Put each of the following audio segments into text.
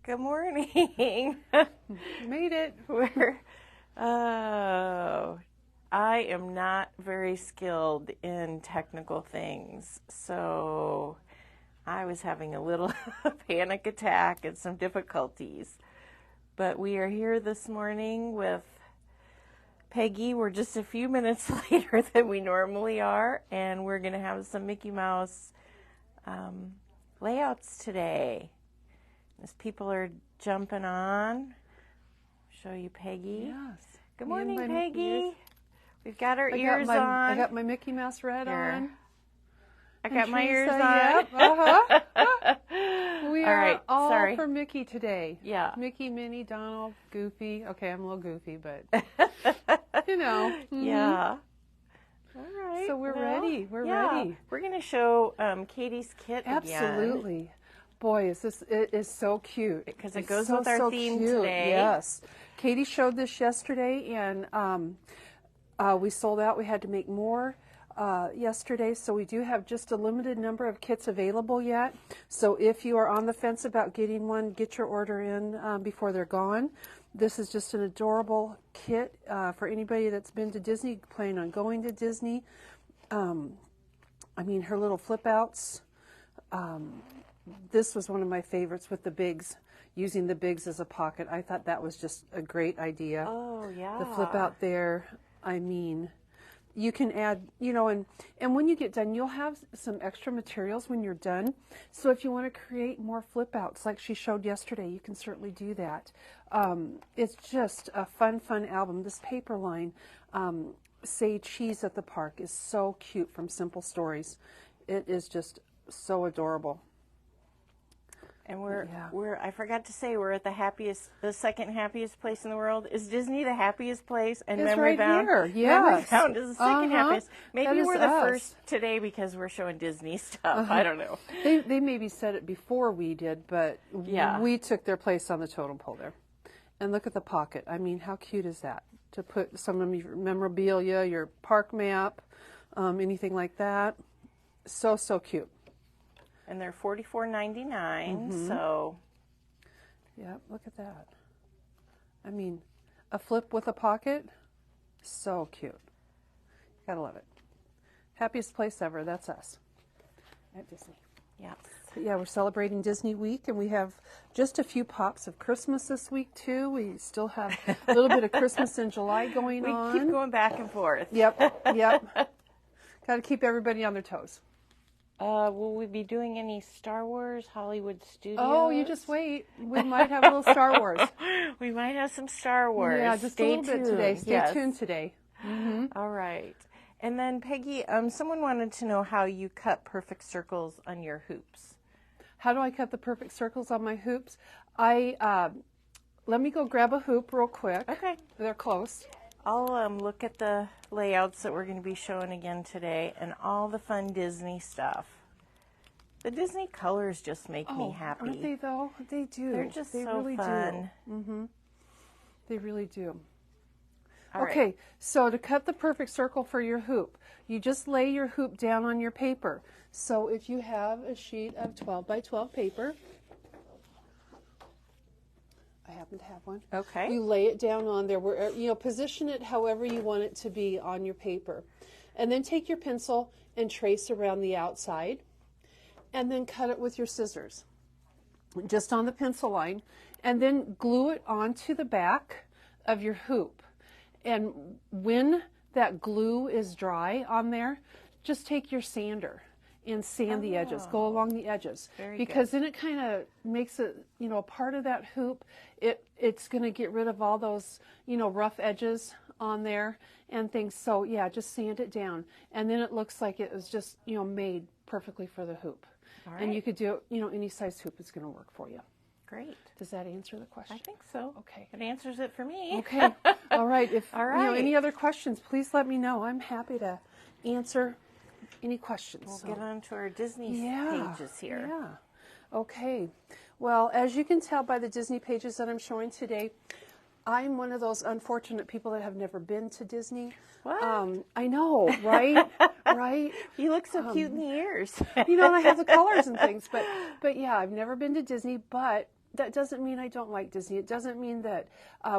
Good morning. Made it. I am not very skilled in technical things, so I was having a little panic attack and some difficulties. But we are here this morning with Peggy. We're just a few minutes later than we normally are, and we're going to have some Mickey Mouse layouts today. As people are jumping on, show you Peggy. Yes. Good morning, Peggy. We've got our ears on. I got my Mickey Mouse red on. I got my ears on. Yep. We are all sorry. for Mickey today. Yeah. Mickey, Minnie, Donald, Goofy. Okay, I'm a little goofy, but you know. Mm-hmm. Yeah. All right. So we're ready. We're ready. We're going to show Katie's kit again. Absolutely. Boy, it is so cute. Because it goes with our theme today. Yes. Katie showed this yesterday, and we sold out. We had to make more yesterday, so we do have just a limited number of kits available yet. So if you are on the fence about getting one, get your order in before they're gone. This is just an adorable kit for anybody that's been to Disney, planning on going to Disney. I mean, her little flip outs. This was one of my favorites with the bigs, using the bigs as a pocket. I thought that was just a great idea. Oh, yeah. The flip out there, I mean, you can add, you know, and when you get done, you'll have some extra materials when you're done. So if you want to create more flip outs like she showed yesterday, you can certainly do that. It's just a fun album. This paper line, Say Cheese at the Park, is so cute from Simple Stories. It is just so adorable. And I forgot to say, we're at the second happiest place in the world. Is Disney the happiest place? And it's Memory right Bound, here. Yes. Memory Bound is the second happiest. Maybe we're the us. first today because we're showing Disney stuff. I don't know. They maybe said it before we did, but we took their place on the totem pole there. And look at the pocket. I mean, how cute is that? To put some of your memorabilia, your park map, anything like that. So cute. And they're $44.99, so. Yeah, look at that. I mean, a flip with a pocket, so cute. Gotta love it. Happiest place ever, that's us at Disney. Yes. But yeah, we're celebrating Disney Week, and we have just a few pops of Christmas this week, too. We still have a little bit of Christmas in July going on. We keep going back and forth. Yep. Got to keep everybody on their toes. Will we be doing any Star Wars Hollywood Studios? Oh, you just wait. We might have a little Star Wars. We might have some Star Wars. Yeah, just a little bit today. Stay tuned today. Mm-hmm. All right. And then, Peggy, someone wanted to know how you cut perfect circles on your hoops. How do I cut the perfect circles on my hoops? Let me go grab a hoop real quick. Okay. They're close. I'll look at the layouts that we're going to be showing again today and all the fun Disney stuff. The Disney colors just make me happy. Aren't they, though? They do. They're just so really fun. Mm-hmm. They really do. All okay, right. So to cut the perfect circle for your hoop, you just lay your hoop down on your paper. So if you have a sheet of 12 by 12 paper, I happen to have one. Okay. You lay it down on there. Position it however you want it to be on your paper. And then take your pencil and trace around the outside. And then cut it with your scissors. Just on the pencil line. And then glue it onto the back of your hoop. And when that glue is dry on there, just take your sander and sand the edges. Go along the edges. Because then it kind of makes it, a part of that hoop. It's going to get rid of all those, rough edges on there and things. So yeah, just sand it down. And then it looks like it was just, made perfectly for the hoop. All right. And you could do, any size hoop is going to work for you. Great. Does that answer the question? I think so. Okay. It answers it for me. Okay. All right. If All right. Any other questions, please let me know. I'm happy to answer any questions. We'll get on to our Disney pages here. Yeah. Okay. Well, as you can tell by the Disney pages that I'm showing today, I'm one of those unfortunate people that have never been to Disney. What? I know, right? Right? You look so cute in the ears. And I have the colors and things. But yeah, I've never been to Disney, but that doesn't mean I don't like Disney. It doesn't mean that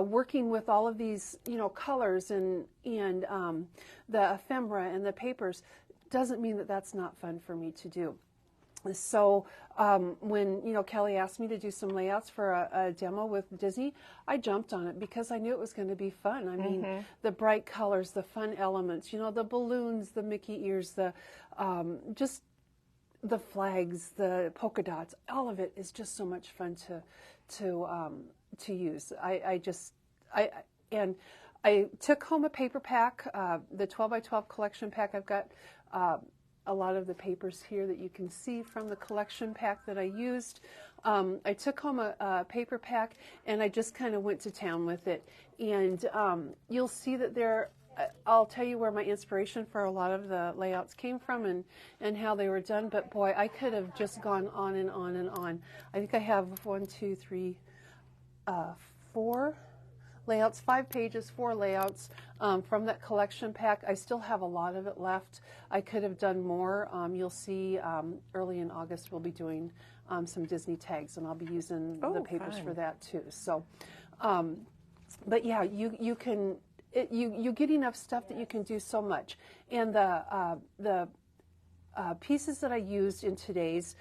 working with all of these, colors and the ephemera and the papers doesn't mean that that's not fun for me to do. So when Kelly asked me to do some layouts for a demo with Disney, I jumped on it because I knew it was going to be fun. I mean, the bright colors, the fun elements, the balloons, the Mickey ears, the just the flags, the polka dots. All of it is just so much fun to use. I took home a paper pack, the 12 by 12 collection pack. I've got a lot of the papers here that you can see from the collection pack that I used. I took home a paper pack and I just kind of went to town with it. And you'll see that I'll tell you where my inspiration for a lot of the layouts came from and how they were done. But boy, I could have just gone on and on and on. I think I have 4 layouts, 5 pages, 4 layouts from that collection pack. I still have a lot of it left. I could have done more. You'll see early in August we'll be doing some Disney tags, and I'll be using the papers for that too. So, but yeah, you can. You get enough stuff that you can do so much. And the pieces that I used in today's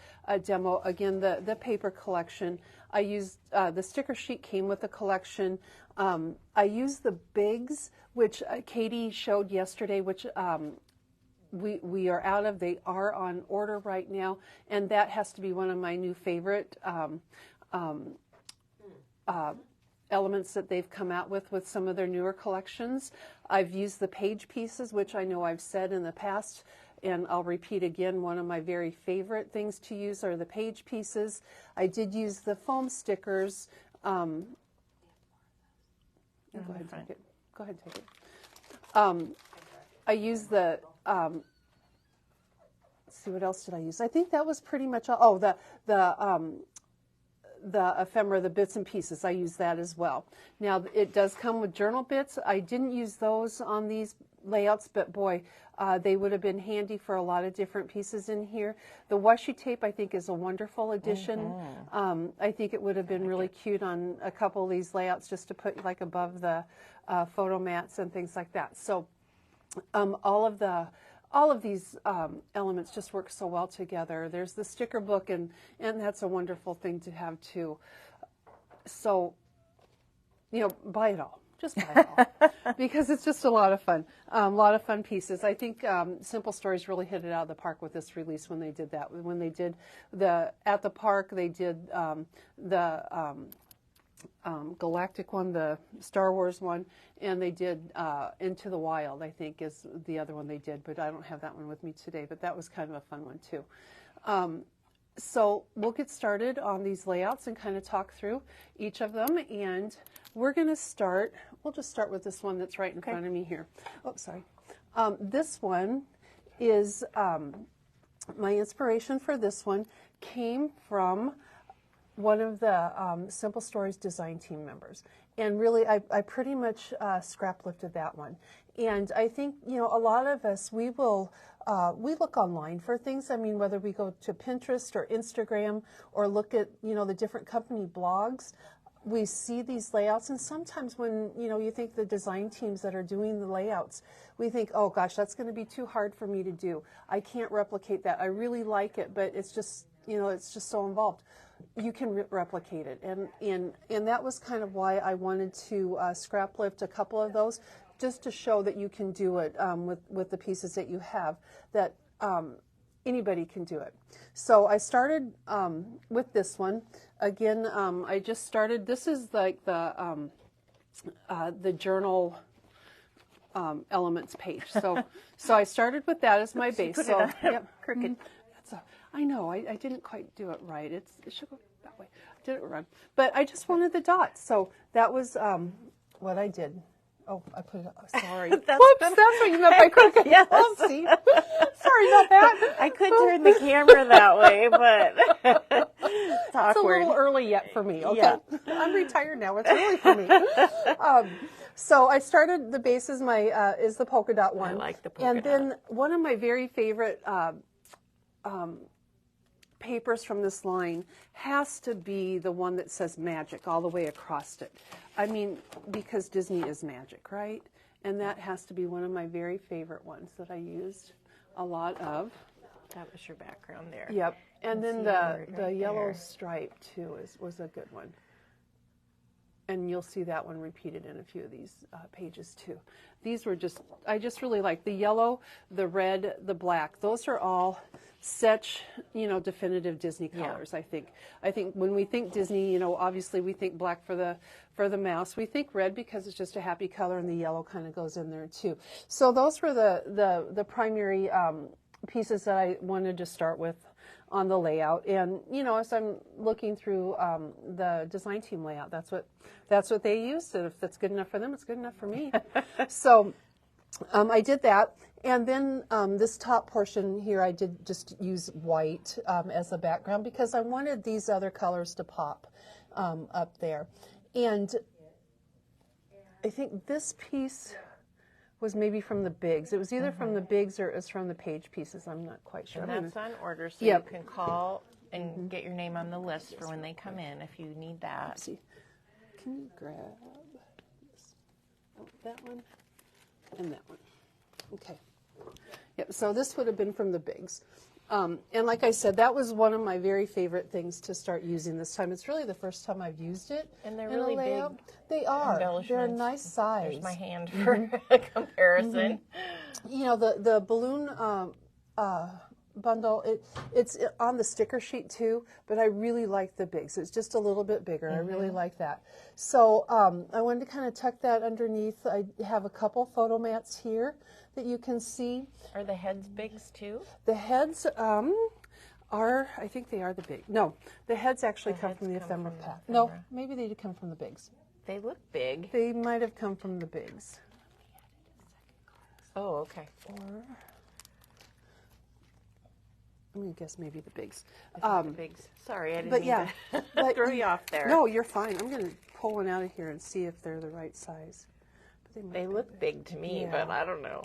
demo, again, the paper collection, I used the sticker sheet came with the collection. I used the bigs, which Katie showed yesterday, which we are out of. They are on order right now, and that has to be one of my new favorite elements that they've come out with some of their newer collections. I've used the page pieces, which I know I've said in the past, and I'll repeat again, one of my very favorite things to use are the page pieces. I did use the foam stickers. Go ahead and take it. Go ahead and take it. I used the, let's see, what else did I use? I think that was pretty much all. Oh, the ephemera, the bits and pieces, I use that as well. Now, it does come with journal bits. I didn't use those on these layouts, but boy, they would have been handy for a lot of different pieces in here. The washi tape, I think, is a wonderful addition. I think it would have been really cute on a couple of these layouts just to put like above the photo mats and things like that. So all of these elements just work so well together. There's the sticker book, and that's a wonderful thing to have too. So, buy it all. Just buy it all. Because it's just a lot of fun. A lot of fun pieces. I think Simple Stories really hit it out of the park with this release when they did that. When they did at the park, they did the Galactic one, the Star Wars one, and they did Into the Wild, I think, is the other one they did, but I don't have that one with me today, but that was kind of a fun one too. So we'll get started on these layouts and kind of talk through each of them, and we're going to start, we'll just start with this one that's right in front of me here. Oh, sorry. This one is, my inspiration for this one came from one of the Simple Stories design team members. And really, I pretty much scrap lifted that one. And I think, a lot of us, we look online for things. I mean, whether we go to Pinterest or Instagram or look at, the different company blogs, we see these layouts. And sometimes when, you think the design teams that are doing the layouts, we think, oh gosh, that's going to be too hard for me to do. I can't replicate that. I really like it, but it's just, it's just so involved. You can replicate it, and that was kind of why I wanted to scrap lift a couple of those, just to show that you can do it with the pieces that you have, that anybody can do it. So I started with this one. Again, I just started, this is like the journal elements page. So I started with that as my base. Put so it on crooked. I know, I didn't quite do it right. It should go that way. I did it wrong. But I just wanted the dots. So that was what I did. Oh, I put it, sorry. Whoops, that's what you meant by crooked. Yes. Oopsie. Sorry about that. I could turn the camera that way, but it's awkward. It's a little early yet for me, okay? Yeah. I'm retired now. It's early for me. So I started, the base is is the polka dot one. I like the polka dot. And then one of my very favorite papers from this line has to be the one that says magic all the way across it. I mean, because Disney is magic, right? And that has to be one of my very favorite ones that I used a lot of. That was your background there. Yep. And then right the yellow there. stripe too was a good one. And you'll see that one repeated in a few of these pages too. These were I just really like the yellow, the red, the black. Those are all such, definitive Disney colors, yeah. I think when we think Disney, obviously we think black for the mouse. We think red because it's just a happy color, and the yellow kind of goes in there too. So those were the primary pieces that I wanted to start with on the layout. And as I'm looking through the design team layout, that's what they used. And if that's good enough for them, it's good enough for me. So I did that. And then this top portion here, I did just use white as a background because I wanted these other colors to pop up there. And I think this piece was maybe from the Bigs. It was either from the Bigs or it was from the page pieces. I'm not quite sure. And that's on order, so Yep. you can call and get your name on the list for when they come in if you need that. Let's see. Can you grab this? Oh, that one and that one. Okay. Yep, so this would have been from the Bigs. And like I said, that was one of my very favorite things to start using this time. It's really the first time I've used it. And they're in really a layout. big. They are. Embellishments. They're a nice size. There's my hand for comparison. The balloon bundle, it's on the sticker sheet too, but I really like the Bigs. It's just a little bit bigger. I really like that. So I wanted to kind of tuck that underneath. I have a couple photo mats here that you can see. Are the heads Bigs too? The heads are, I think they are the Big. No, the heads actually come from the ephemera pack. No, maybe they did come from the Bigs. They look big. They might have come from the Bigs. Oh, okay. Or I'm going to guess maybe the Bigs. The Bigs. Sorry, I didn't But mean yeah, to throw you off there. No, you're fine. I'm going to pull one out of here and see if they're the right size. But they look big to me, Yeah. but I don't know.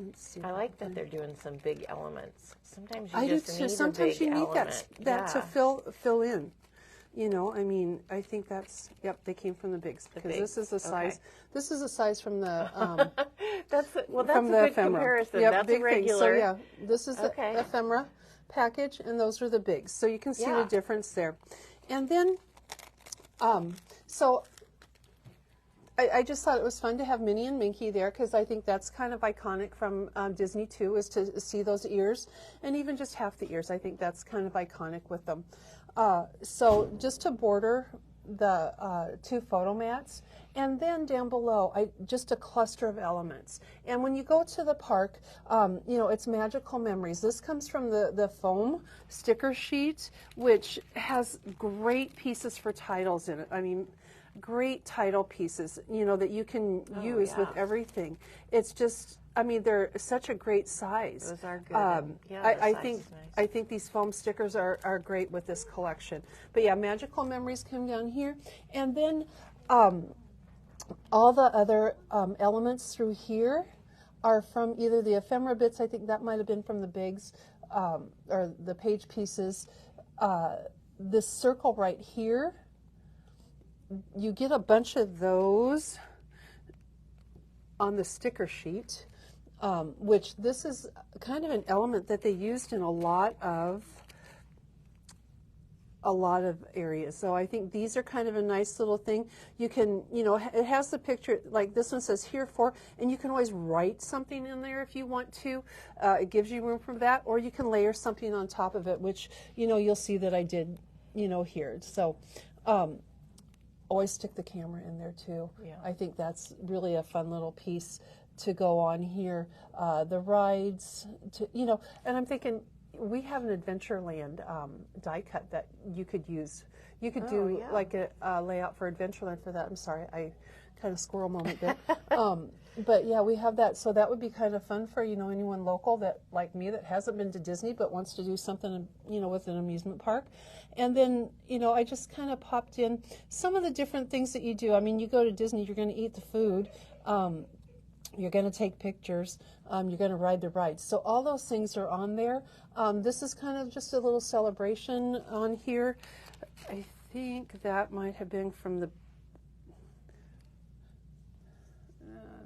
Let's see. I like that they're doing some big elements. Sometimes you I do just too. need Sometimes a big you need element. that to fill in. I mean, I think that's, yep, they came from the Bigs because Bigs. this is the size. Okay. This is a size from the That's a from good the ephemera. comparison. Yep, That's big a regular. thing. So yeah, this is Okay. the ephemera package, and those are the Bigs. So you can see the Yeah. difference there. And then, so I just thought it was fun to have Minnie and Minky there because I think that's kind of iconic from Disney too, is to see those ears, and even just half the ears. I think that's kind of iconic with them. So just to border the two photo mats, and then down below, just a cluster of elements. And when you go to the park, it's magical memories. This comes from the foam sticker sheet, which has great pieces for titles in it. I mean, great title pieces, that you can use with everything. It's just, I mean, they're such a great size. Those are good. I think these foam stickers are great with this collection. But yeah, magical memories come down here, and then all the other elements through here are from either the ephemera bits. I think that might have been from the Bigs, or the page pieces. This circle right here, you get a bunch of those on the sticker sheet, which this is kind of an element that they used in a lot of areas. So I think these are kind of a nice little thing. You can, it has the picture, like this one says here for, and you can always write something in there if you want to. It gives you room for that, or you can layer something on top of it, which, you'll see that I did, here. So, always stick the camera in there too. Yeah. I think that's really a fun little piece to go on here. The rides, and I'm thinking we have an Adventureland die cut that you could use. You could do like a layout for Adventureland for that. I'm sorry, I kind of squirrel moment there. But yeah, we have that. So that would be kind of fun for, anyone local that, like me, that hasn't been to Disney but wants to do something, with an amusement park. And then, I just kind of popped in some of the different things that you do. I mean, you go to Disney, you're going to eat the food. You're going to take pictures. You're going to ride the ride. So all those things are on there. This is kind of just a little celebration on here. I think that might have been from the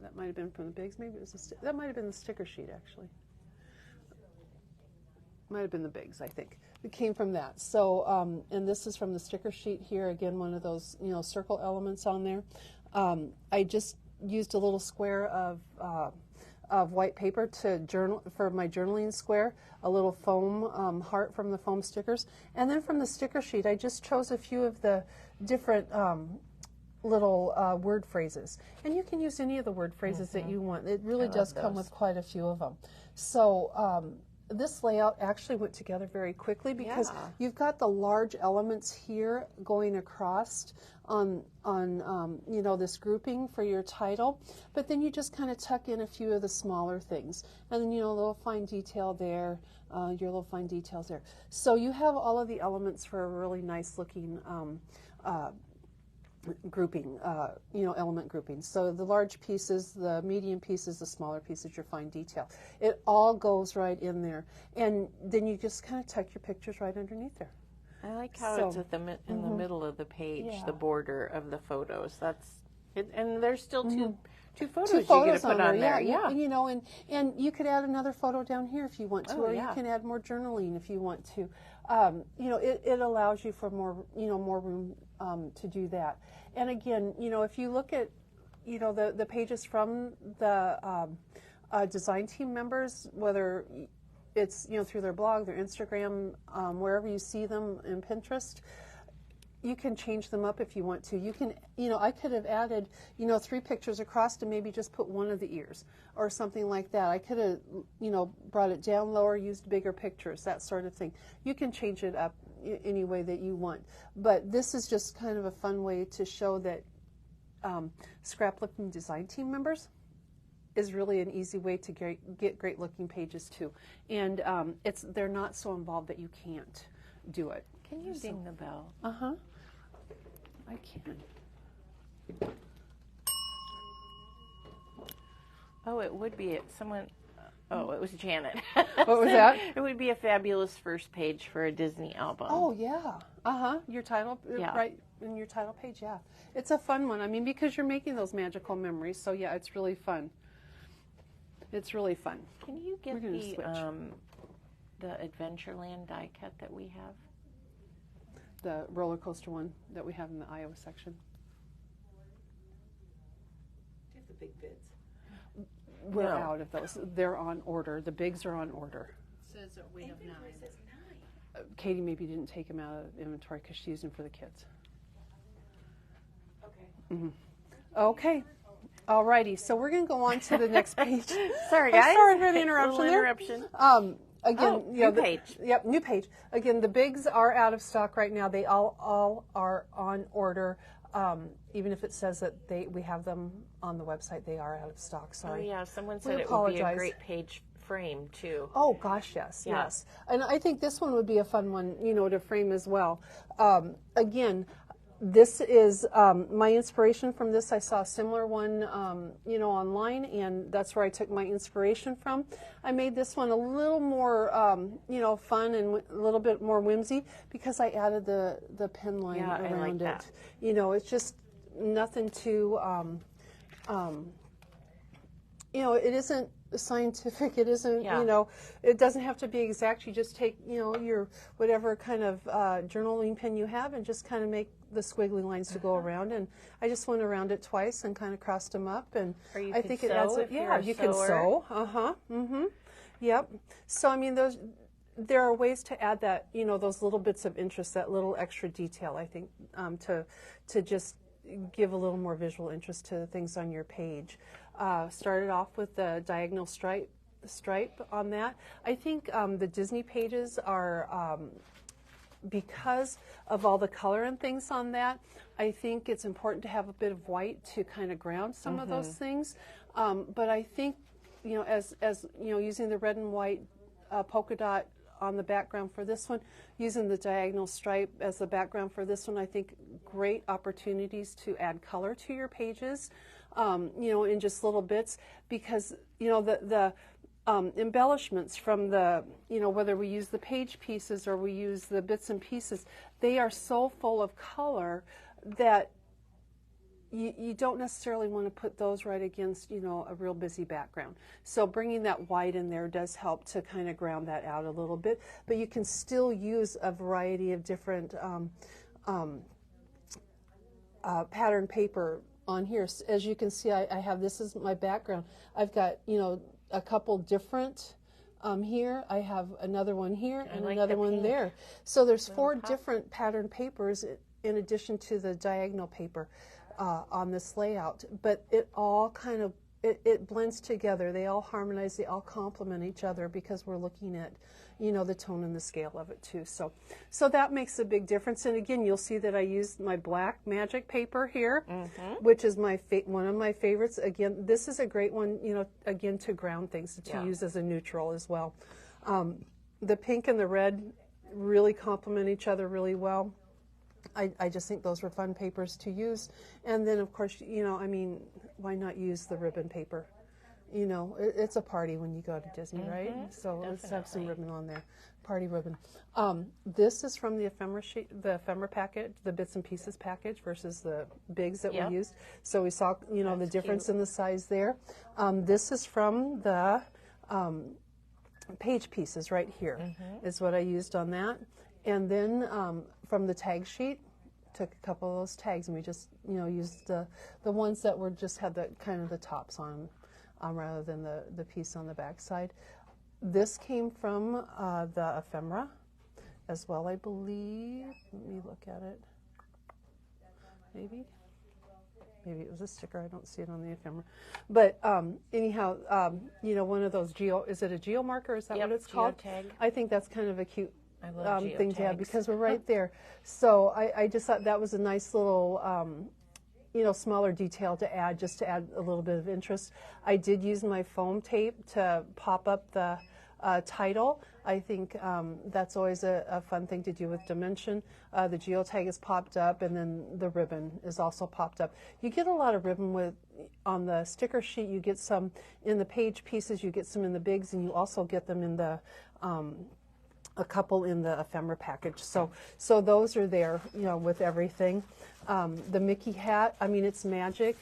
that might have been from the Bigs. Maybe it was that might have been the sticker sheet actually. Might have been the Bigs, I think. It came from that. So, and this is from the sticker sheet here. Again, one of those, circle elements on there. I just used a little square of white paper to journal for my journaling square, a little foam heart from the foam stickers. And then from the sticker sheet, I just chose a few of the different little word phrases. And you can use any of the word phrases that you want. It really does come with quite a few of them. So, this layout actually went together very quickly because you've got the large elements here going across on this grouping for your title, but then you just kind of tuck in a few of the smaller things, and then a little fine detail there, your little fine details there. So you have all of the elements for a really nice looking grouping, element grouping. So the large pieces, the medium pieces, the smaller pieces, your fine detail. It all goes right in there. And then you just kind of tuck your pictures right underneath there. I like how it's in the middle of the page, the border of the photos. That's it, and there's still two photos you get to put on there. Yeah. And you could add another photo down here if you want to, or you can add more journaling if you want to. It allows you for more room to do that. And again, if you look at, the pages from the design team members, whether it's, through their blog, their Instagram, wherever you see them in Pinterest, you can change them up if you want to. You can, I could have added, 3 pictures across to maybe just put one of the ears or something like that. I could have, brought it down lower, used bigger pictures, that sort of thing. You can change it up any way that you want. But this is just kind of a fun way to show that Scrapbooking design team members is really an easy way to get great looking pages too. And they're not so involved that you can't do it. Can you ding the bell? Uh-huh. I can. Oh, it would be someone. Oh, it was Janet. What was that? It would be a fabulous first page for a Disney album. Oh, yeah. Uh-huh. Your title, right in your title page, yeah. It's a fun one. I mean, because you're making those magical memories. So, yeah, it's really fun. It's really fun. Can you get the Adventureland die cut that we have? The roller coaster one that we have in the Iowa section. Do you have the big bids? We're out of those. They're on order. The bigs are on order. It says that we have 9. Says 9. Katie maybe didn't take them out of inventory because she used them for the kids. Okay. Mm-hmm. Okay. All righty. So we're going to go on to the next page. Sorry, guys. Sorry for the interruption. Again, new page. Yep, new page. Again, the bigs are out of stock right now. They all are on order. Even if it says that we have them on the website, they are out of stock. Sorry. Oh yeah, someone said it would be a great page frame too. Oh gosh, yes, yes. And I think this one would be a fun one, to frame as well. Again, this is my inspiration from this. I saw a similar one, online, and that's where I took my inspiration from. I made this one a little more, fun and a little bit more whimsy because I added the pen line around it. That. It's just nothing too, it isn't scientific. It isn't, it doesn't have to be exact. You just take, your whatever kind of journaling pen you have and just kind of make the squiggly lines to go around. And I just went around it twice and kind of crossed them up. And I think it adds it. Yeah, you can sew. Yep. So, I mean, there are ways to add that, those little bits of interest, that little extra detail, I think, to just give a little more visual interest to things on your page. Started off with the diagonal stripe on that. I think the Disney pages are, because of all the color and things on that, I think it's important to have a bit of white to kind of ground some of those things. But I think, as using the red and white polka dot on the background for this one, using the diagonal stripe as the background for this one, I think great opportunities to add color to your pages. in just little bits, because, the embellishments from the, whether we use the page pieces or we use the bits and pieces, they are so full of color that you don't necessarily want to put those right against, a real busy background. So bringing that white in there does help to kind of ground that out a little bit. But you can still use a variety of different pattern paper on here. As you can see, I have, this is my background. I've got, a couple different here. I have another one here and another one there. So there's 4 different pattern papers in addition to the diagonal paper on this layout. But it all kind of, it blends together. They all harmonize. They all complement each other because we're looking at, the tone and the scale of it too. So that makes a big difference. And again, you'll see that I used my black magic paper here, which is one of my favorites. Again, this is a great one, again, to ground things, to use as a neutral as well. The pink and the red really complement each other really well. I just think those were fun papers to use. And then, of course, why not use the ribbon paper? It's a party when you go to Disney, right? So let's have some ribbon on there, party ribbon. This is from the ephemera sheet, the ephemera package, the bits and pieces package versus the bigs that we used. So we saw, the difference in the size there. This is from the page pieces right here, is what I used on that. And then from the tag sheet, took a couple of those tags and we just, used the ones that were just had the kind of the tops on rather than the piece on the back side. This came from the ephemera as well, I believe. Let me look at it. Maybe it was a sticker. I don't see it on the ephemera. But anyhow, one of those is it a geo marker? Is that what it's called? Geotag. I think that's kind of a cute thing to have geotags. because we're right there. So I just thought that was a nice little smaller detail to add, just to add a little bit of interest. I did use my foam tape to pop up the title. I think that's always a fun thing to do with Dimension. The geotag is popped up, and then the ribbon is also popped up. You get a lot of ribbon on the sticker sheet. You get some in the page pieces, you get some in the bigs, and you also get them in the a couple in the ephemera package. So those are there, with everything. The Mickey hat, it's magic.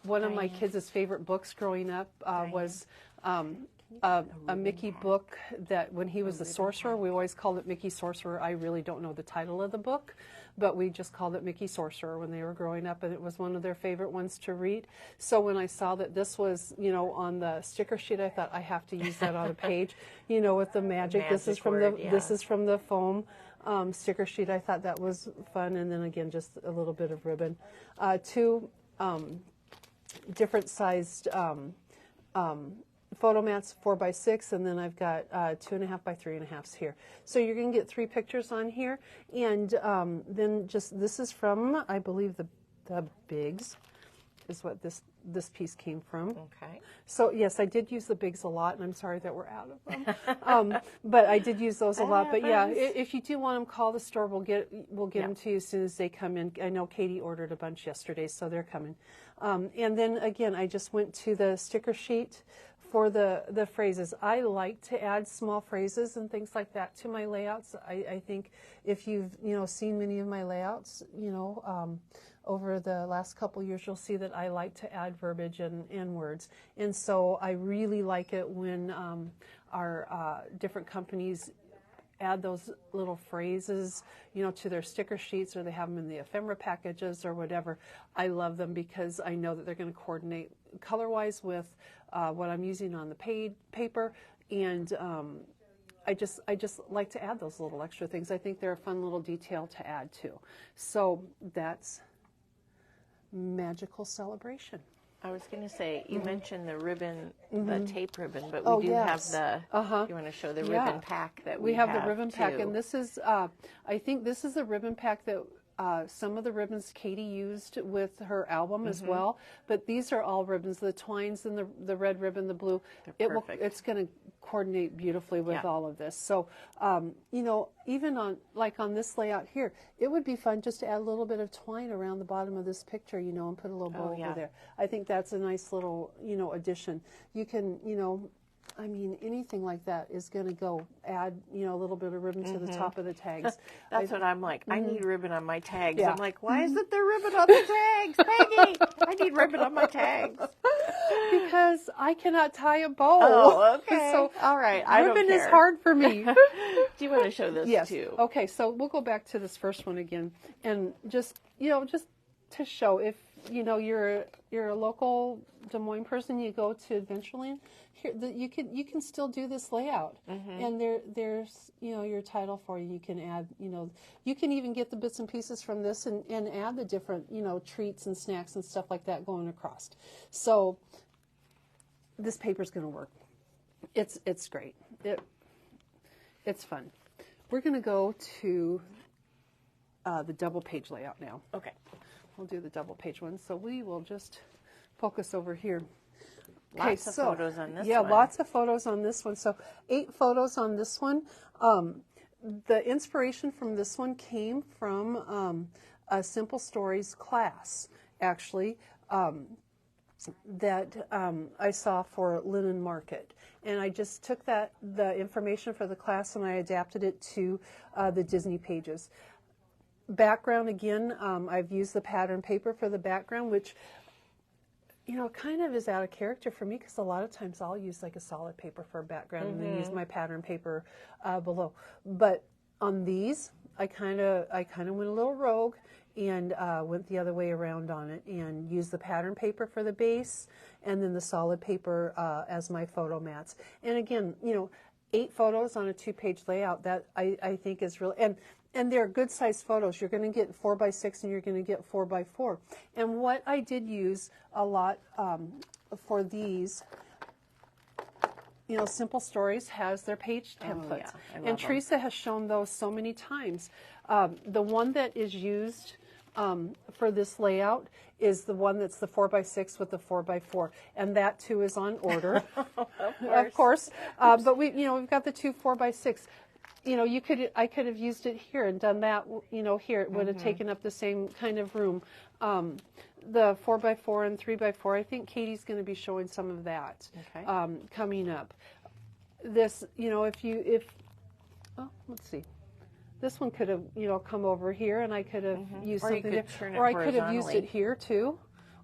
One of my kids' favorite books growing up was a Mickey book that when he was the sorcerer, we always called it Mickey Sorcerer. I really don't know the title of the book, but we just called it Mickey Sorcerer when they were growing up, and it was one of their favorite ones to read. So when I saw that this was, on the sticker sheet, I thought I have to use that on a page, with the magic. This is from this is from the foam sticker sheet. I thought that was fun, and then again, just a little bit of ribbon. 2 different sized photo mats, 4x6, and then I've got 2.5 by 3.5s here. So you're going to get 3 pictures on here, and then this is from, I believe, the bigs is what this piece came from. Okay. So yes, I did use the bigs a lot, and I'm sorry that we're out of them. But I did use those a lot. But yeah, if you do want them, call the store. We'll get them to you as soon as they come in. I know Katie ordered a bunch yesterday, so they're coming. And then again, I just went to the sticker sheet for the phrases. I like to add small phrases and things like that to my layouts. I think if you've seen many of my layouts, over the last couple years, you'll see that I like to add verbiage and words. And so I really like it when our different companies add those little phrases, to their sticker sheets, or they have them in the ephemera packages or whatever. I love them because I know that they're going to coordinate color-wise with what I'm using on the paper, and I just like to add those little extra things. I think they're a fun little detail to add too. So that's Magical Celebration. I was going to say, you mentioned the ribbon, the tape ribbon, but we do have the, you want to show the ribbon pack that we have the ribbon pack, and this is, I think this is the ribbon pack that some of the ribbons Katie used with her album as well, but these are all ribbons, the twines and the red ribbon, the blue. It's going to coordinate beautifully with all of this. So, you know, even on this layout here, it would be fun just to add a little bit of twine around the bottom of this picture, you know, and put a little bow over there. I think that's a nice little, you know, addition. You can, you know, I mean, anything like that is going to go add, you know, a little bit of ribbon to the top of the tags. That's what I'm like. I need ribbon on my tags. I'm like, why isn't there ribbon on the tags, Peggy? I need ribbon on my tags. Because I cannot tie a bow. Oh, okay. So all right. I don't ribbon care. is hard for me. Do you want to show this too? Okay, so we'll go back to this first one again, and just, you know, just to show, if you know you're a local Des Moines person, you go to Adventureland, here you can still do this layout, and there's, you know, your title for you. You can add, you know, you can even get the bits and pieces from this and add the different, you know, treats and snacks and stuff like that going across. So this paper's going to work. It's great. It's fun. We're going to go to the double page layout now. Okay. We'll do the double page one. So we will just focus over here. Lots of photos on this one. Yeah, lots of photos on this one. So 8 photos on this one. The inspiration from this one came from a Simple Stories class, actually, that I saw for Linen Market. And I just took the information for the class and I adapted it to the Disney pages. Background, again, I've used the pattern paper for the background, which, you know, kind of is out of character for me because a lot of times I'll use like a solid paper for a background and then use my pattern paper below. But on these, I kind of went a little rogue and went the other way around on it and used the pattern paper for the base and then the solid paper as my photo mats. And again, you know, 8 photos on a 2-page layout, that I think is really, and they're good sized photos. You're going to get 4x6 and you're going to get 4x4. And what I did use a lot for these, you know, Simple Stories has their page templates. And Teresa has shown those so many times. The one that is used for this layout is the one that's the 4x6 with the 4x4, and that too is on order, of course. But we've got the 2 4x6. You know, I could have used it here and done that. You know, here it would have taken up the same kind of room. The 4x4 and 3x4. I think Katie's going to be showing some of that coming up. This, you know, let's see. This one could have, you know, come over here, and I could have used something there. Or I could have used it here too,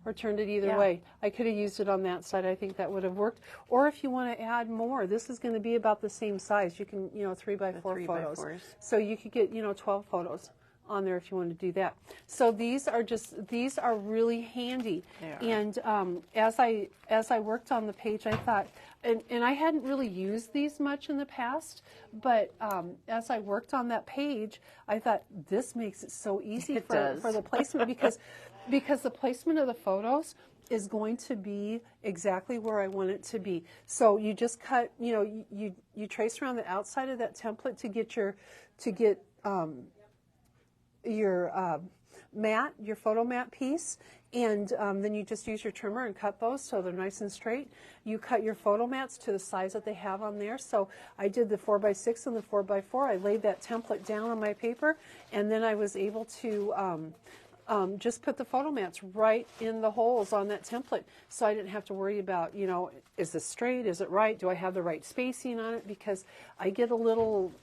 or turned it either way. I could have used it on that side. I think that would have worked. Or if you want to add more, this is going to be about the same size. You can, you know, 3x4 photos. So you could get, you know, 12 photos on there if you want to do that. So these are really handy. And as I worked on the page, I thought, and I hadn't really used these much in the past, but as I worked on that page, I thought this makes it so easy for the placement because the placement of the photos is going to be exactly where I want it to be. So you just cut, you know, you trace around the outside of that template to get your mat, your photo mat piece, and then you just use your trimmer and cut those so they're nice and straight. You cut your photo mats to the size that they have on there. So I did the 4x6 and the 4x4. I laid that template down on my paper, and then I was able to just put the photo mats right in the holes on that template, so I didn't have to worry about, you know, is this straight, is it right, do I have the right spacing on it, because I get a little,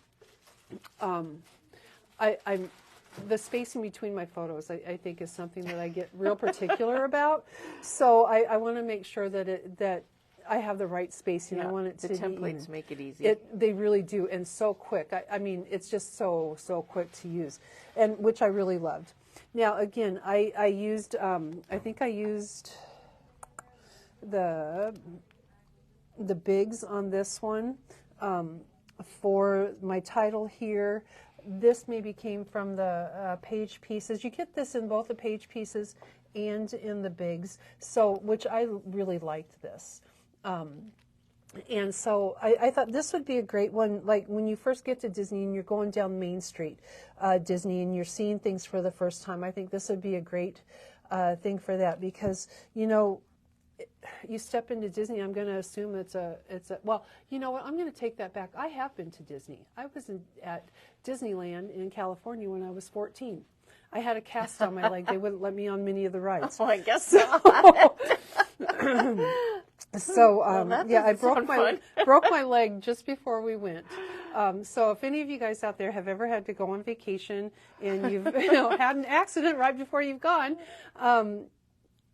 the spacing between my photos, I think, is something that I get real particular about. So I want to make sure that I have the right spacing. I want it to. The templates make it easy. They really do, and so quick. I mean, it's just so quick to use, and which I really loved. Now, again, I used. I think I used the bigs on this one for my title here. This maybe came from the page pieces. You get this in both the page pieces and in the bigs, so which I really liked this. And so I thought this would be a great one, like when you first get to Disney and you're going down Main Street, Disney, and you're seeing things for the first time. I think this would be a great thing for that because, you know, you step into Disney, I'm going to assume well, you know what, I'm going to take that back. I have been to Disney. I was at Disneyland in California when I was 14. I had a cast on my leg. They wouldn't let me on many of the rides. Oh, I guess not. So that yeah, I doesn't sound broke my leg just before we went. So if any of you guys out there have ever had to go on vacation and you've had an accident right before you've gone,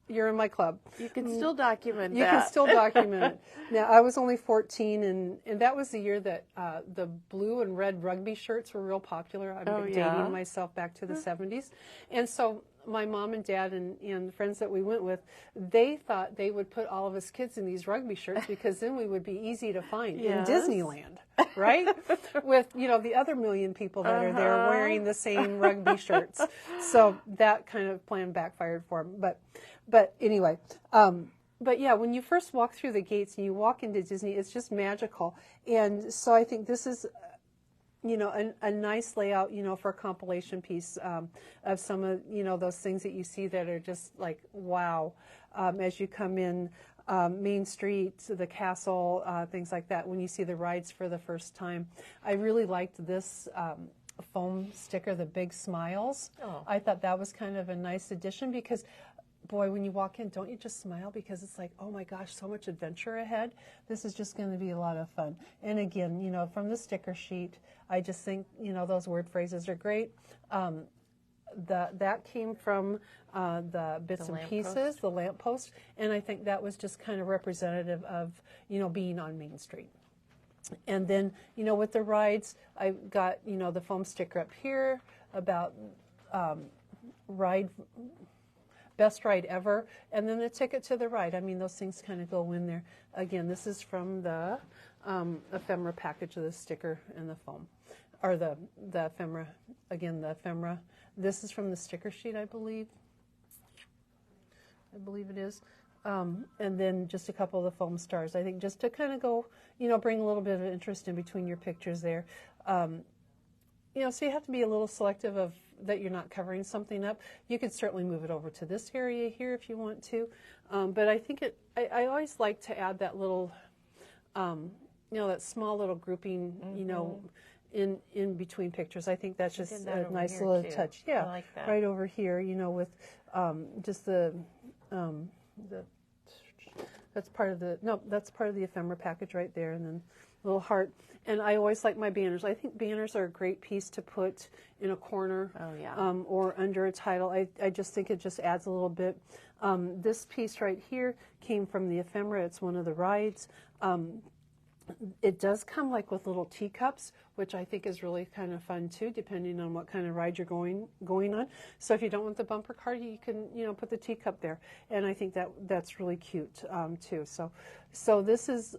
you're in my club. You can still document You that. can still document it. Now, I was only 14, and that was the year that the blue and red rugby shirts were real popular. I'm dating myself back to the 70s. And so my mom and dad and the friends that we went with, they thought they would put all of us kids in these rugby shirts because then we would be easy to find in Disneyland, right? With, you know, the other million people that are there wearing the same rugby shirts. So that kind of plan backfired for them. But anyway, but yeah, when you first walk through the gates and you walk into Disney, it's just magical. And so I think this is, you know, a nice layout, you know, for a compilation piece of some of, you know, those things that you see that are just like, wow, as you come in Main Street, the castle, things like that, when you see the rides for the first time. I really liked this foam sticker, the big smiles. Oh. I thought that was kind of a nice addition because boy, when you walk in, don't you just smile because it's like, oh my gosh, so much adventure ahead. This is just going to be a lot of fun. And again, you know, from the sticker sheet, I just think, you know, those word phrases are great. That came from the bits and pieces, the lamppost, and I think that was just kind of representative of, you know, being on Main Street. And then, you know, with the rides, I got, you know, the foam sticker up here about best ride ever, and then the ticket to the ride. I mean, those things kind of go in there. Again, this is from the ephemera package of the sticker and the foam, or the ephemera. Again, the ephemera. This is from the sticker sheet, I believe. I believe it is. And then just a couple of the foam stars. I think just to kind of go, you know, bring a little bit of interest in between your pictures there. You know, so you have to be a little selective of that you're not covering something up. You could certainly move it over to this area here if you want to. But I think I always like to add that little, you know, that small little grouping, you know, in between pictures. I think that's just a nice little touch. Yeah, I like that. right over here, you know, with just the that's part of the ephemera package right there, and then little heart. And I always like my banners. I think banners are a great piece to put in a corner or under a title. I just think it just adds a little bit. This piece right here came from the ephemera. It's one of the rides. It does come like with little teacups, which I think is really kind of fun too, depending on what kind of ride you're going on. So if you don't want the bumper car, you can, you know, put the teacup there, and I think that's really cute too. So this is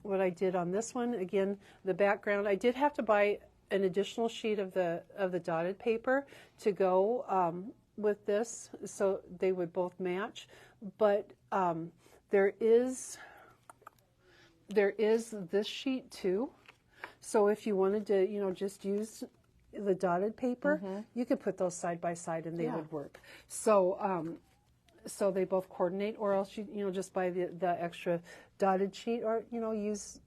what I did on this one. Again, the background. I did have to buy an additional sheet of the dotted paper to go with this, so they would both match. But there is this sheet too. So if you wanted to, you know, just use the dotted paper, you could put those side by side and they would work. So so they both coordinate, or else you know, just buy the extra dotted sheet, or you know, use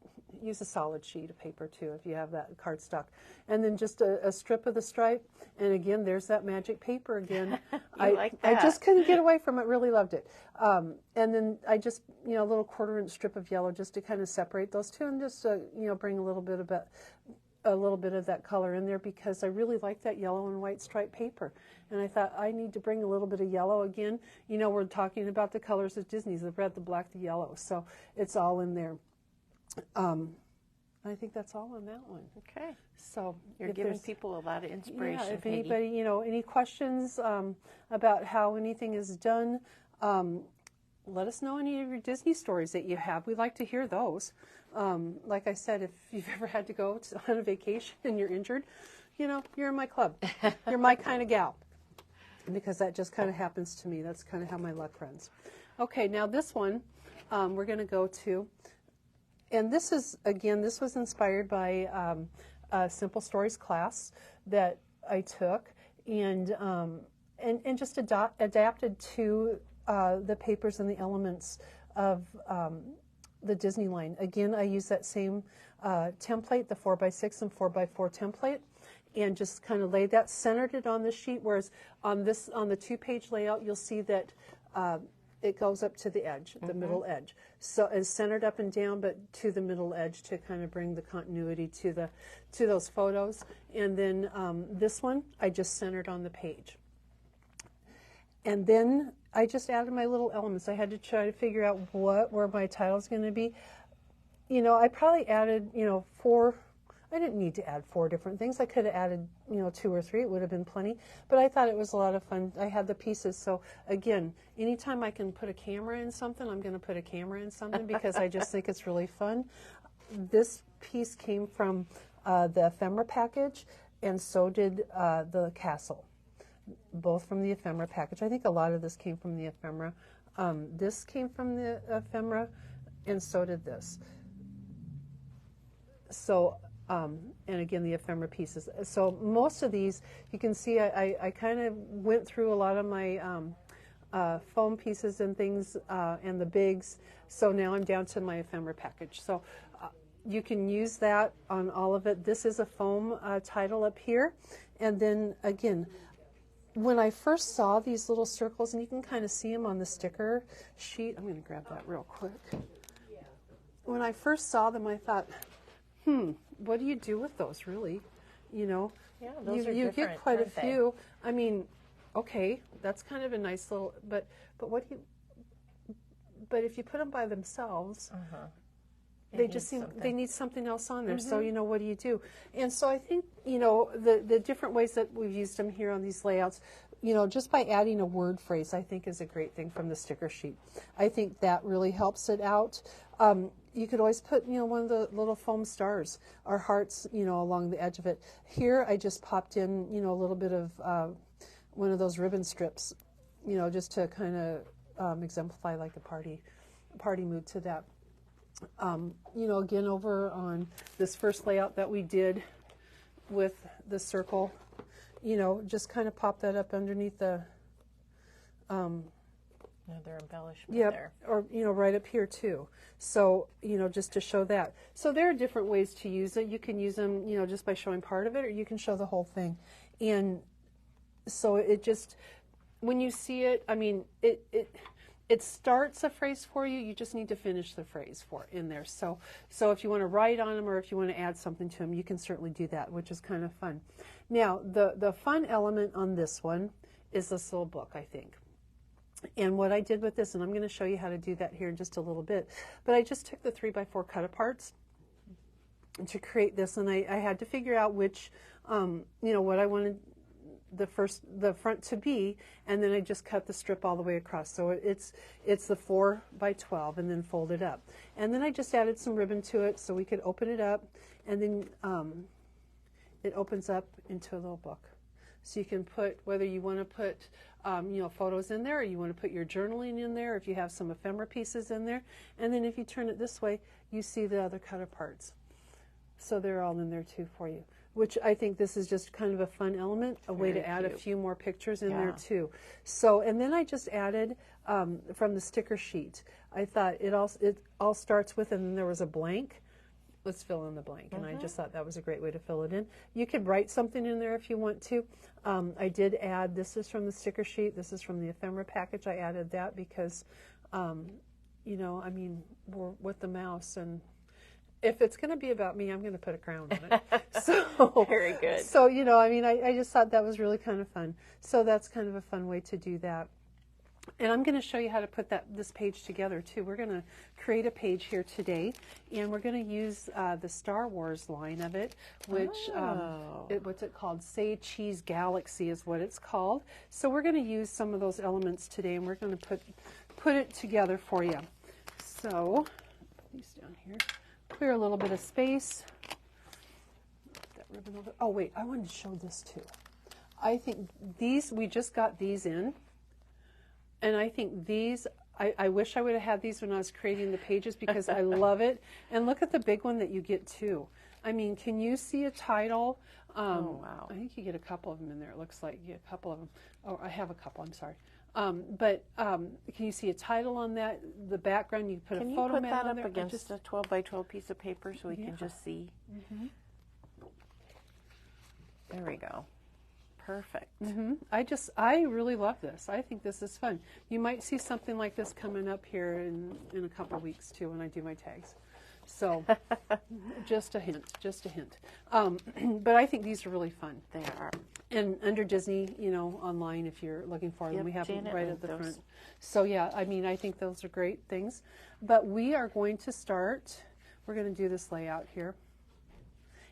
a solid sheet of paper too if you have that cardstock. And then just a strip of the stripe, and again, there's that magic paper again. I just couldn't get away from it. Really loved it. And then I just, you know, a little 1/4 inch strip of yellow just to kind of separate those two, and just you know, bring a little bit of that color in there, because I really like that yellow and white striped paper. And I thought I need to bring a little bit of yellow again. You know, we're talking about the colors of Disney's, the red, the black, the yellow. So it's all in there. I think that's all on that one. Okay. So you're giving people a lot of inspiration. Yeah, if Peggy. anybody, you know, any questions about how anything is done, let us know any of your Disney stories that you have. We'd like to hear those. Like I said, if you've ever had to go on a vacation and you're injured, you know, you're in my club. You're my kind of gal. Because that just kind of happens to me. That's kind of how my luck runs. Okay, now this one we're going to go to. And this is, again, this was inspired by a Simple Stories class that I took, and just adapted to the papers and the elements of the Disney line. Again, I use that same template, the 4x6 and 4x4 template, and just kind of laid that, centered it on the sheet, whereas on the 2-page layout, you'll see that it goes up to the edge, the middle edge. So it's centered up and down, but to the middle edge to kind of bring the continuity to those photos. And then this one, I just centered on the page. And then I just added my little elements. I had to try to figure out where my title's going to be. You know, I probably added, 4. I didn't need to add 4 different things. I could have added, 2 or 3. It would have been plenty. But I thought it was a lot of fun. I had the pieces. So again, anytime I can put a camera in something, I'm going to put a camera in something because I just think it's really fun. This piece came from the ephemera package, and so did the castle. Both from the ephemera package. I think a lot of this came from the ephemera. This came from the ephemera, and so did this. So, and again, the ephemera pieces. So most of these, you can see I kind of went through a lot of my foam pieces and things and the bigs. So now I'm down to my ephemera package. So you can use that on all of it. This is a foam title up here. And then again, when I first saw these little circles, and you can kind of see them on the sticker sheet. I'm going to grab that real quick. When I first saw them, I thought, what do you do with those, really? Yeah, those are you different, get quite a aren't they? few. I mean, okay, that's kind of a nice little, but what do you? But if you put them by themselves, they just seem they need something else on there. So what do you do? And so I think the different ways that we've used them here on these layouts, just by adding a word phrase, I think is a great thing from the sticker sheet. I think that really helps it out. You could always put one of the little foam stars or hearts along the edge of it. Here I just popped in a little bit of one of those ribbon strips, just to kind of exemplify like a party mood to that. Again, over on this first layout that we did with the circle, just kind of pop that up underneath the another embellishment there. Or right up here too. So just to show that. So there are different ways to use it. You can use them just by showing part of it, or you can show the whole thing. And so it just, when you see it, I mean, it starts a phrase for you. You just need to finish the phrase in there. So if you want to write on them or if you want to add something to them, you can certainly do that, which is kind of fun. Now, the fun element on this one is this little book, I think. And what I did with this, and I'm going to show you how to do that here in just a little bit, but I just took the 3x4 cut-aparts to create this, and I had to figure out which, what I wanted the front to be, and then I just cut the strip all the way across. So it's the 4x12 and then fold it up. And then I just added some ribbon to it so we could open it up, and then it opens up into a little book. So you can put, whether you want to put photos in there, or you want to put your journaling in there, if you have some ephemera pieces in there. And then if you turn it this way, you see the other cut-aparts. So they're all in there too for you, which I think this is just kind of a fun element, a way to add a few more pictures in there too. So, and then I just added from the sticker sheet. I thought it all starts with, and then there was a blank. Let's fill in the blank. And I just thought that was a great way to fill it in. You could write something in there if you want to. I did add, this is from the sticker sheet, this is from the ephemera package. I added that because, I mean, we're with the mouse, and if it's going to be about me, I'm going to put a crown on it. So Very good. So, I mean, I just thought that was really kind of fun. So that's kind of a fun way to do that. And I'm going to show you how to put this page together too. We're going to create a page here today, and we're going to use the Star Wars line of it, which what's it called? Say Cheese Galaxy is what it's called. So we're going to use some of those elements today, and we're going to put it together for you. So put these down here. Clear a little bit of space. That ribbon over. Oh wait, I wanted to show this too. I think we just got these in. And I think these I wish I would have had these when I was creating the pages because I love it. And look at the big one that you get too. I mean, can you see a title? Oh, wow. I think you get a couple of them in there. It looks like you get a couple of them. Oh, I have a couple. I'm sorry. But can you see a title on that? The background, you put Can a you photo put mat that on up there. against a 12 by 12 piece of paper so we Yeah. can just see? There we go. Perfect. I really love this. I think this is fun. You might see something like this coming up here in a couple of weeks too when I do my tags. So just a hint, just a hint. But I think these are really fun. They are. And under Disney, online if you're looking for them, Yep, we have them Janet right made at the those. front. So yeah, I mean, I think those are great things. But we are going to start, we're going to do this layout here.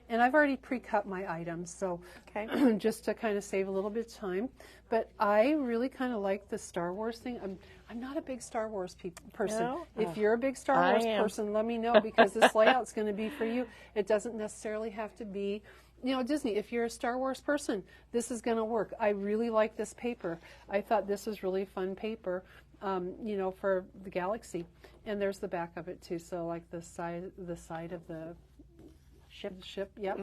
And I've already pre-cut my items, so Okay. just to kind of save a little bit of time. But I really kind of like the Star Wars thing. I'm not a big Star Wars person. No? If you're a big Star I Wars am. person, let me know because this layout's going to be for you. It doesn't necessarily have to be, Disney. If you're a Star Wars person, this is going to work. I really like this paper. I thought this was really fun paper, for the Galaxy. And there's the back of it too. So like the side of the ship, yep.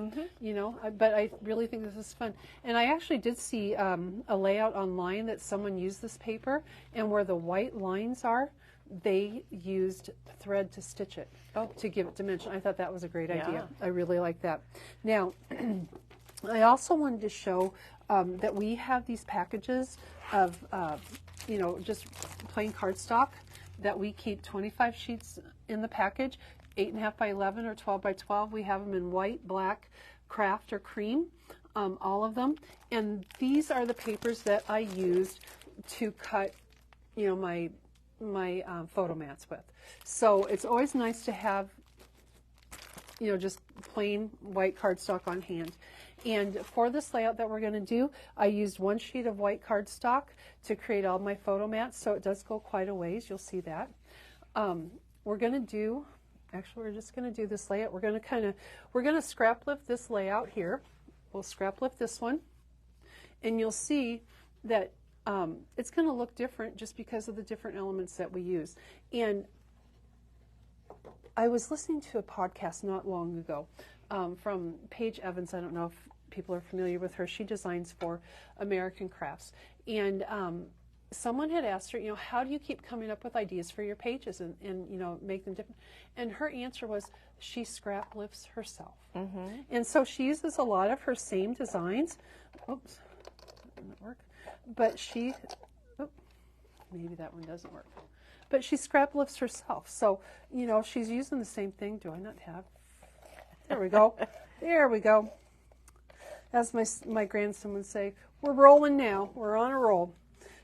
But I really think this is fun. And I actually did see a layout online that someone used this paper, and where the white lines are, they used thread to stitch it to give it dimension. I thought that was a great idea. I really like that. Now, I also wanted to show that we have these packages of, just plain cardstock that we keep 25 sheets in the package. 8.5 by 11 or 12 by 12. We have them in white, black, craft, or cream, all of them. And these are the papers that I used to cut, my photo mats with. So it's always nice to have, just plain white cardstock on hand. And for this layout that we're going to do, I used 1 sheet of white cardstock to create all my photo mats. So it does go quite a ways. You'll see that. We're going to do. Actually, we're just going to do this layout. We're going to scrap lift this layout here. We'll scrap lift this one. And you'll see that it's going to look different just because of the different elements that we use. And I was listening to a podcast not long ago from Paige Evans. I don't know if people are familiar with her. She designs for American Crafts. And someone had asked her, how do you keep coming up with ideas for your pages and make them different? And her answer was she scrap lifts herself. And so she uses a lot of her same designs. Oops, that didn't work. But maybe that one doesn't work. But she scrap lifts herself. So, she's using the same thing. Do I not have? There we go. There we go. As my grandson would say, we're rolling now. We're on a roll.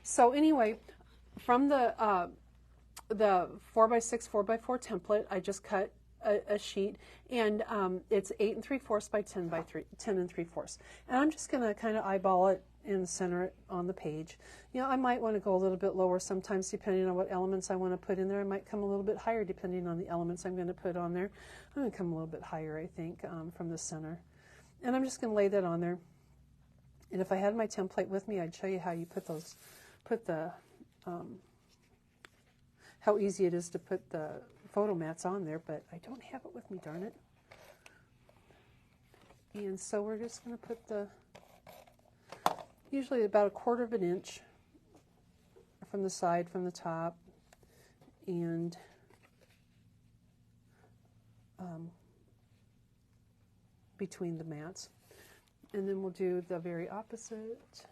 So anyway, from the 4x6, 4x4 template, I just cut a sheet, and it's 8 3/4 by 10 3/4. And I'm just going to kind of eyeball it and center it on the page. I might want to go a little bit lower sometimes depending on what elements I want to put in there. I might come a little bit higher depending on the elements I'm going to put on there. I'm going to come a little bit higher, I think, from the center. And I'm just going to lay that on there. And if I had my template with me, I'd show you how you put the how easy it is to put the photo mats on there, but I don't have it with me, darn it. And so we're just going to put usually about 1/4 inch from the side, from the top, and between the mats. And then we'll do the very opposite.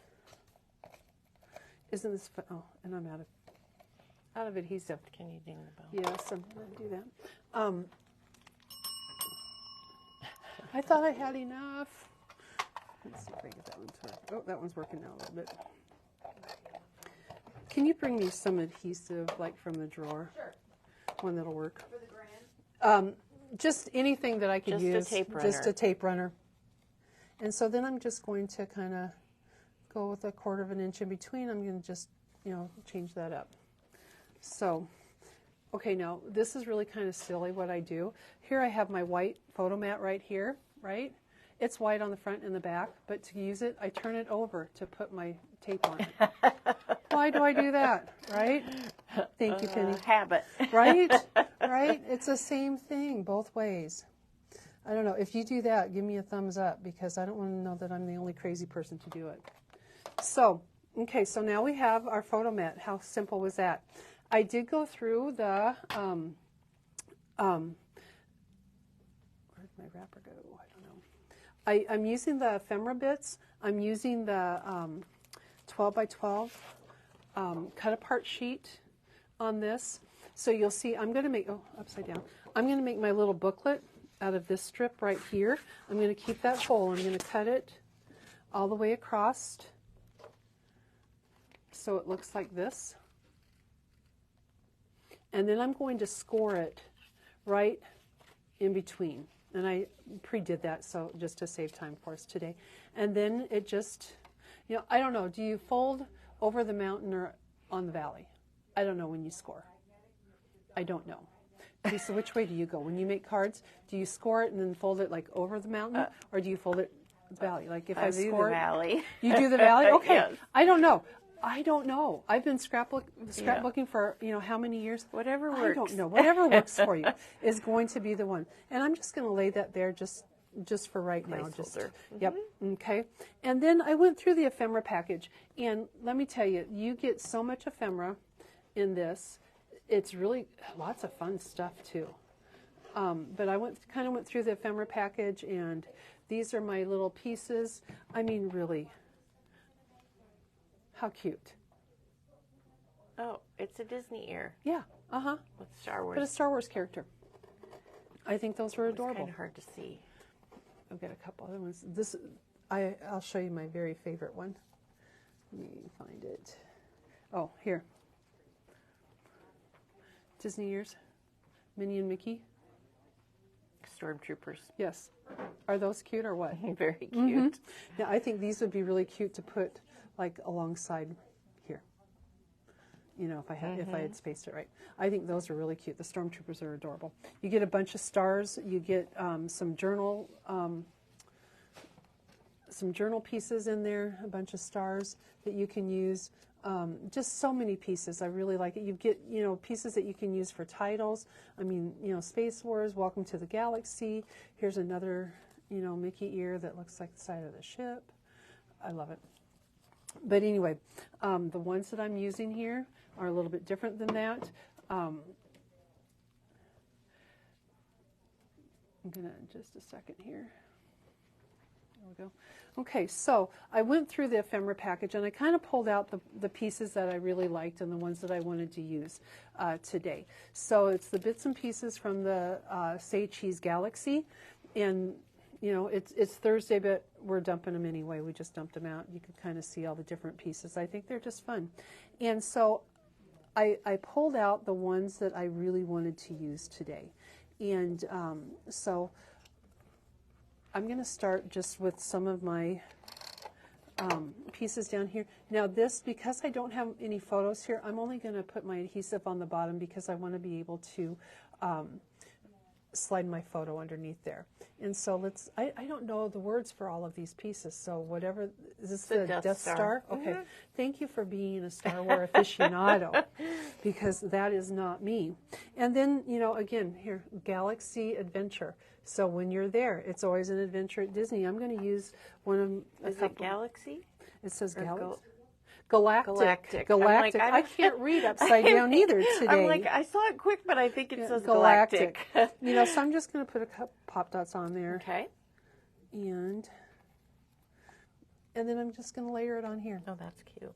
Isn't this fun? Oh, and I'm out of adhesive. Can you ding the bell? Yes, I'm going to do that. I thought I had enough. Let's see if I get that one to work. Oh, that one's working now a little bit. Can you bring me some adhesive, like from the drawer? Sure. One that'll work. For the grand? Just anything that I could Just a use. tape Just runner. a tape runner. And so then I'm just going to kind of go with 1/4 inch in between. I'm going to just, change that up. So, okay, now this is really kind of silly what I do. Here I have my white photo mat right here, right? It's white on the front and the back, but to use it, I turn it over to put my tape on it. Why do I do that, right? Thank you, Penny. Habit. Right? Right? It's the same thing both ways. I don't know. If you do that, give me a thumbs up because I don't want to know that I'm the only crazy person to do it. So, okay, so now we have our photo mat. How simple was that? I did go through the, where'd my wrapper go? I don't know. I'm using the ephemera bits. I'm using the 12 by 12 cut apart sheet on this. So you'll see, I'm going to make, upside down. I'm going to make my little booklet out of this strip right here. I'm going to keep that whole. I'm going to cut it all the way across so it looks like this. And then I'm going to score it right in between. And I pre-did that so just to save time for us today. And then it just, you know, I don't know, do you fold over the mountain or on the valley? I don't know when you score. I don't know. So which way do you go? When you make cards, do you score it and then fold it like over the mountain, or do you fold it valley? Like if I do score the it, valley. you do the valley? Okay. Yes. I don't know. I've been scrapbooking for, you know, how many years? Whatever works. I don't know. Whatever works for you is going to be the one. And I'm just going to lay that there just for right now. Yep. Okay. And then I went through the ephemera package, and let me tell you, you get so much ephemera in this. It's really lots of fun stuff too. But I kind of went through the ephemera package, and these are my little pieces. I mean, really, how cute. Oh, it's a Disney ear. Yeah. Uh-huh. With Star Wars. But a Star Wars character. I think those were adorable. It's kind of hard to see. I've got a couple other ones. I'll show you my very favorite one. Let me find it. Oh, here. Disney ears. Minnie and Mickey. Stormtroopers. Yes. Are those cute or what? Very cute. Mm-hmm. Now, I think these would be really cute to put like alongside here. You know, if I had spaced it right. I think those are really cute. The Stormtroopers are adorable. You get a bunch of stars. You get some journal pieces in there, a bunch of stars that you can use. Just so many pieces. I really like it. You get, you know, pieces that you can use for titles. I mean, you know, Space Wars, Welcome to the Galaxy. Here's another, you know, Mickey ear that looks like the side of the ship. I love it. But anyway, the ones that I'm using here are a little bit different than that. I'm going to, just a second here. There we go. Okay, so I went through the ephemera package and I kind of pulled out the pieces that I really liked and the ones that I wanted to use today. So it's the bits and pieces from the Say Cheese Galaxy, and you know it's Thursday, but we're dumping them anyway. We just dumped them out. You can kind of see all the different pieces. I think they're just fun, and so I pulled out the ones that I really wanted to use today, and so I'm going to start just with some of my pieces down here. Now this, because I don't have any photos here, I'm only going to put my adhesive on the bottom because I want to be able to slide my photo underneath there. And so I don't know the words for all of these pieces, so whatever, is this the Death Star? Okay. Thank you for being a Star Wars aficionado, because that is not me. And then, you know, again, here, Galaxy Adventure. So when you're there, it's always an adventure at Disney. I'm going to use one of Is it Galaxy? It says Or Galaxy. Galactic. Galactic. Like, I can't read upside down either today. I'm like, I saw it quick, but I think it says Galactic. You know, so I'm just going to put a couple pop dots on there. Okay. And then I'm just going to layer it on here. Oh, that's cute.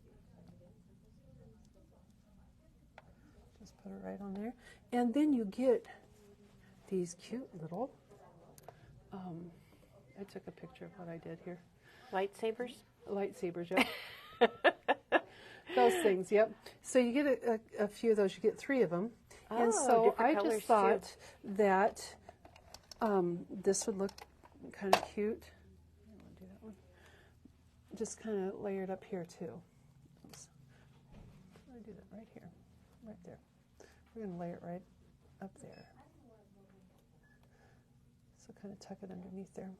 Just put it right on there. And then you get these cute little, I took a picture of what I did here. Lightsabers? Lightsabers, yep. Those things, yep. So you get a few of those. You get 3 of them. Oh, and so I different just colors, thought that this would look kind of cute. I want to do that one. Just kind of layered up here too. Oops. I do that right here, right there. We're going to layer it right up there. So kind of tuck it underneath there.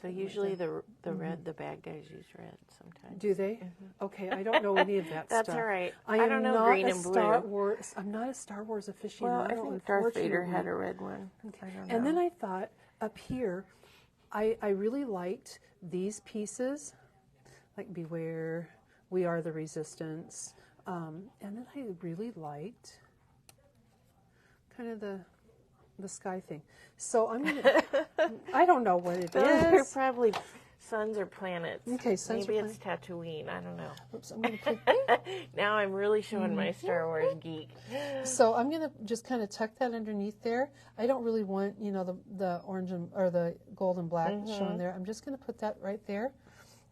So usually the red, the bad guys use red sometimes. Do they? Okay, I don't know any of that That's stuff. all right. I I am don't know not green a and Star blue. Wars. I'm not a Star Wars aficionado. Well, I think Darth Vader had unfortunately. a red one. I don't know. And then I thought up here, I really liked these pieces, like Beware, We Are the Resistance, and then I really liked kind of the sky thing. So I'm gonna. I don't know what it Those are is. probably suns or planets. Okay, suns Maybe or it's Tatooine. I don't know. Oops, I'm gonna put, Now I'm really showing my Star Wars geek. so I'm gonna just kind of tuck that underneath there. I don't really want the orange or the gold and black showing there. I'm just gonna put that right there.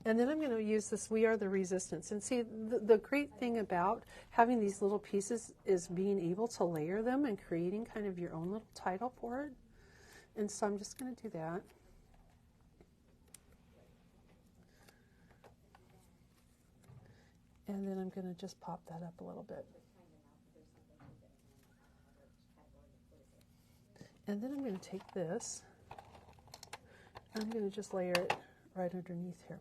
And then I'm going to use this We Are the Resistance. And see, the great thing about having these little pieces is being able to layer them and creating kind of your own little title for it. And so I'm just going to do that. And then I'm going to just pop that up a little bit. And then I'm going to take this, and I'm going to just layer it right underneath here.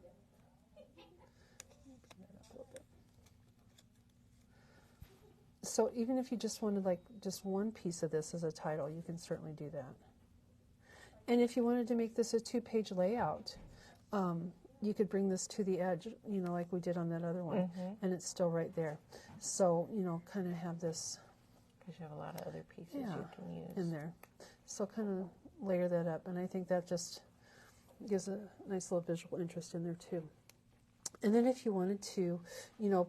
So even if you just wanted like just one piece of this as a title, you can certainly do that. And if you wanted to make this a 2-page layout, you could bring this to the edge, like we did on that other one, and it's still right there. So, kind of have this. Because you have a lot of other pieces you can use. In there. So kind of layer that up, and I think that just gives a nice little visual interest in there too. And then if you wanted to,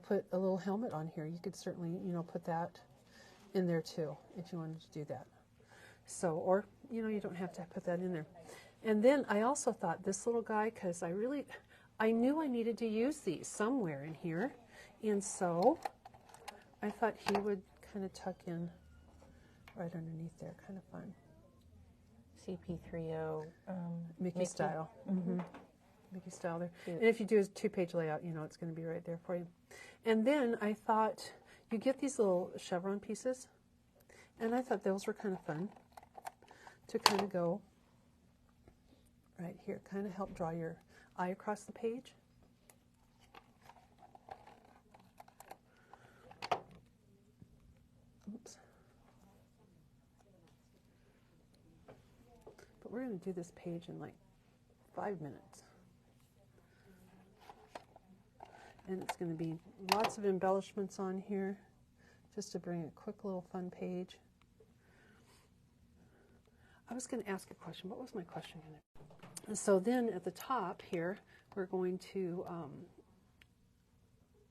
put a little helmet on here, you could certainly, put that in there too, if you wanted to do that. So, or, you don't have to put that in there. And then I also thought this little guy, because I knew I needed to use these somewhere in here. And so I thought he would kind of tuck in right underneath there, kind of fun. CP30 Mickey style. Mickey style there. Cute. And if you do a 2-page layout, it's going to be right there for you. And then I thought you get these little chevron pieces, and I thought those were kind of fun to kind of go right here, kind of help draw your eye across the page. Oops. But we're going to do this page in like 5 minutes. And it's going to be lots of embellishments on here, just to bring a quick little fun page. I was going to ask a question. What was my question going to be? So then at the top here, we're going to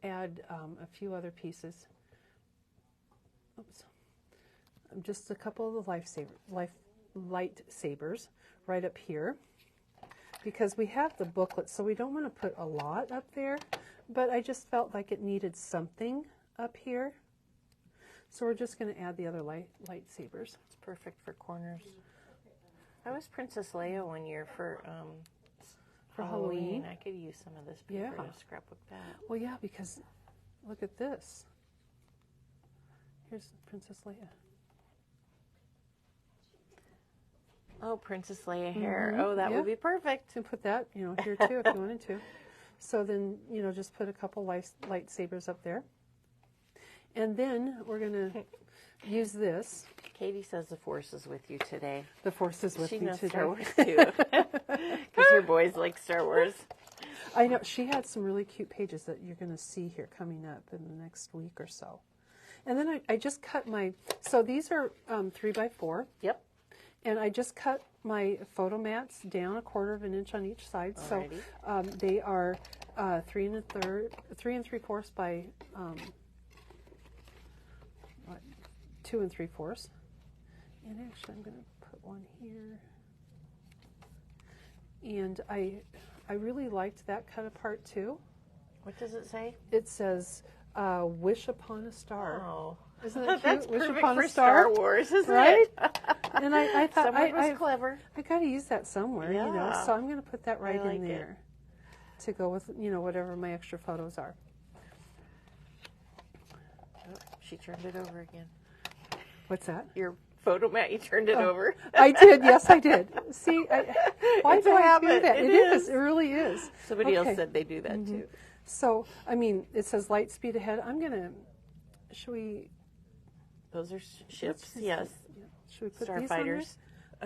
add a few other pieces. Oops. Just a couple of the lightsabers right up here, because we have the booklet, so we don't want to put a lot up there, but I just felt like it needed something up here. So we're just going to add the other lightsabers. It's perfect for corners. I was Princess Leia one year for Halloween. I could use some of this paper to scrapbook that. Well, yeah, because look at this. Here's Princess Leia. Oh, Princess Leia hair. Oh, that would be perfect. And put that, here too if you wanted to. So then, just put a couple lightsabers up there. And then we're going to use this. Katie says the Force is with you today. The Force is with me today. Star Wars too. Because your boys like Star Wars. I know. She had some really cute pages that you're going to see here coming up in the next week or so. And then I just cut so these are 3x4. Yep. And I just cut my photo mats down 1/4 inch on each side. Alrighty. So they are 3 3/4 by 2 3/4. And actually, I'm going to put one here. And I really liked that cut apart too. What does it say? It says "Wish upon a star." Oh, isn't that cute? That's Wish perfect upon for a star. Star Wars, isn't right? it? And I thought someone was clever. I got to use that somewhere, Yeah. So I'm going to put that right like in there to go with whatever my extra photos are. Oh, she turned it over again. What's that? Your photo mat, you turned it over. I did. Yes, I did. See, why It's do a I do habit. that? It It is. is. It really is. Somebody Okay. else said they do that too. So, I mean, it says light speed ahead. I'm going to, should we, Those are ships, just- yes. should we put these on there? Starfighters.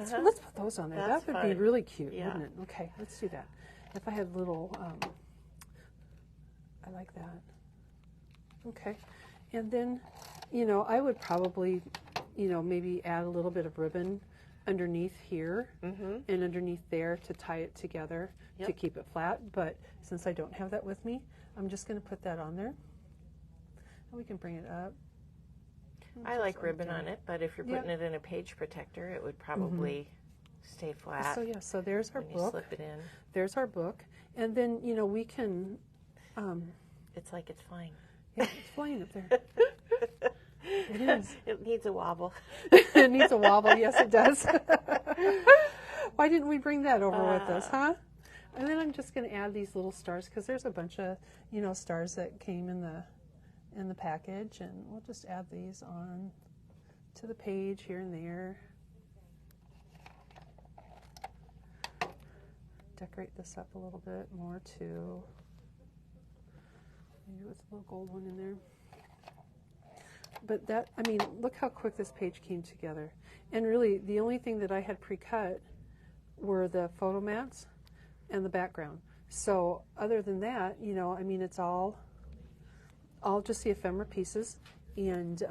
So let's put those on there. That's That would be fun. really cute, Yeah. wouldn't it? Okay, let's do that. If I had little, I like that. Okay. And then, I would probably, maybe add a little bit of ribbon underneath here and underneath there to tie it together to Yep. keep it flat. But since I don't have that with me, I'm just going to put that on there. And we can bring it up. I like ribbon on it, but if you're Yeah. putting it in a page protector, it would probably stay flat So yeah, so there's our when you book. slip it in. There's our book. And then, we can, It's like it's flying. yeah, it's flying up there. It is. It needs a wobble. It needs a wobble. Yes, it does. Why didn't we bring that over with us, huh? And then I'm just going to add these little stars because there's a bunch of, stars that came in the package, and we'll just add these on to the page here and there. Decorate this up a little bit more too. Maybe with a little gold one in there. But that, I mean, look how quick this page came together. And really, the only thing that I had pre-cut were the photo mats and the background. So other than that, I mean, it's all just the ephemera pieces. And,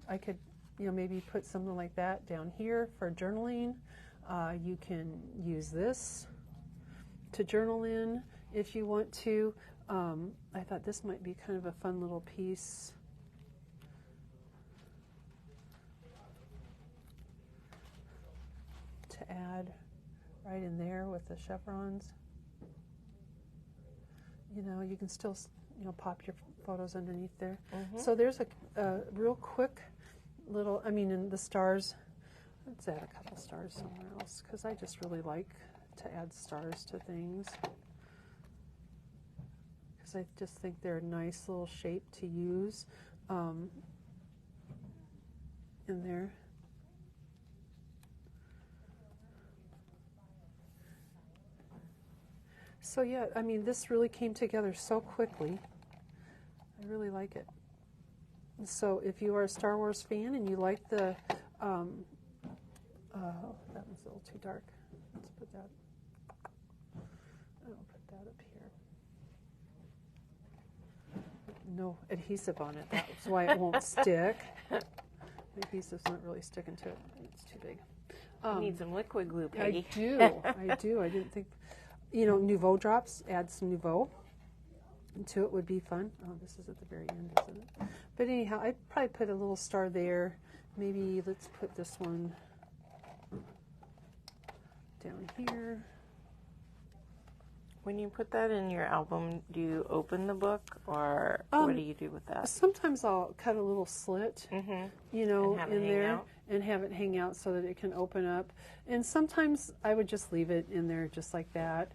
I could, maybe put something like that down here for journaling. You can use this to journal in if you want to. I thought this might be kind of a fun little piece. To add right in there with the chevrons. You can still, pop your photos underneath there. So there's a real quick little, in the stars, let's add a couple stars somewhere else because I just really like to add stars to things. Because I just think they're a nice little shape to use in there. So yeah, this really came together so quickly. I really like it. So if you are a Star Wars fan and you like the, that one's a little too dark. Let's put that, I'll put that up here. No adhesive on it, that's why it won't stick. The adhesive's not really sticking to it, it's too big. You need some liquid glue, Peggy. I do. I didn't think, Nouveau drops, add some Nouveau into it would be fun. Oh, this is at the very end, isn't it? But anyhow, I'd probably put a little star there. Maybe let's put this one down here. When you put that in your album, do you open the book, or what do you do with that? Sometimes I'll cut a little slit, And have it in hang there out? and have it hang out so that it can open up. And sometimes I would just leave it in there just like that,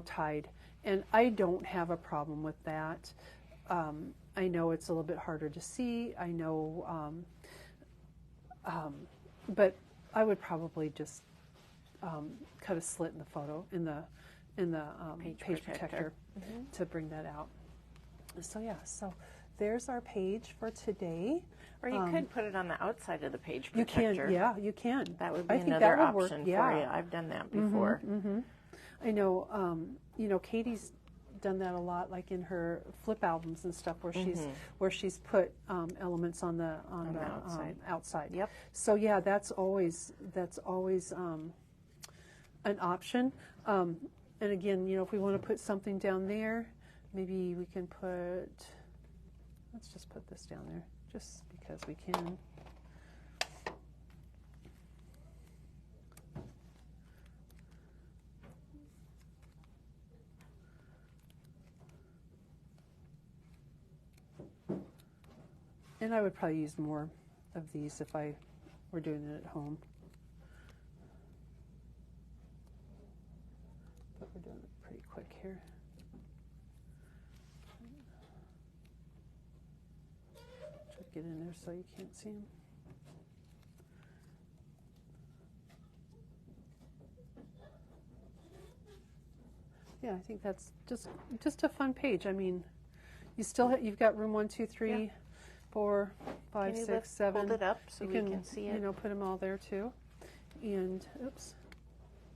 tied. And I don't have a problem with that. I know it's a little bit harder to see. I know, but I would probably just cut a slit in the photo in the page protector to bring that out. So yeah, so there's our page for today. Or you could put it on the outside of the page You protector. can, yeah, you can. That would be I think another that would option work, for yeah. you. I've done that before. I know, Katie's done that a lot, like in her flip albums and stuff, where she's put elements on the outside. Yep. So yeah, that's always an option. And again, if we want to put something down there, maybe we can put. Let's just put this down there, just because we can. And I would probably use more of these if I were doing it at home. But we're doing it pretty quick here. get in there so you can't see them. Yeah, I think that's just a fun page. I mean, you still you've got room 1, 2, 3, 4, 5, 6, 7. Hold it up so you we can see it. You know, put them all there too. And oops,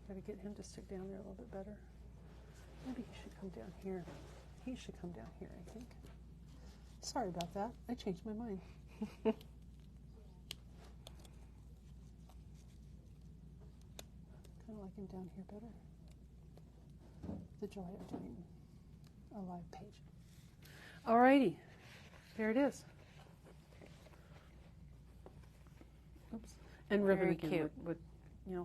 gotta get him to stick down there a little bit better. Maybe he should come down here. He should come down here, I think. Sorry about that. I changed my mind. Kind of like him down here better. The joy of doing a live page. Alrighty, there it is. Oops. And ribbon Very again cute. would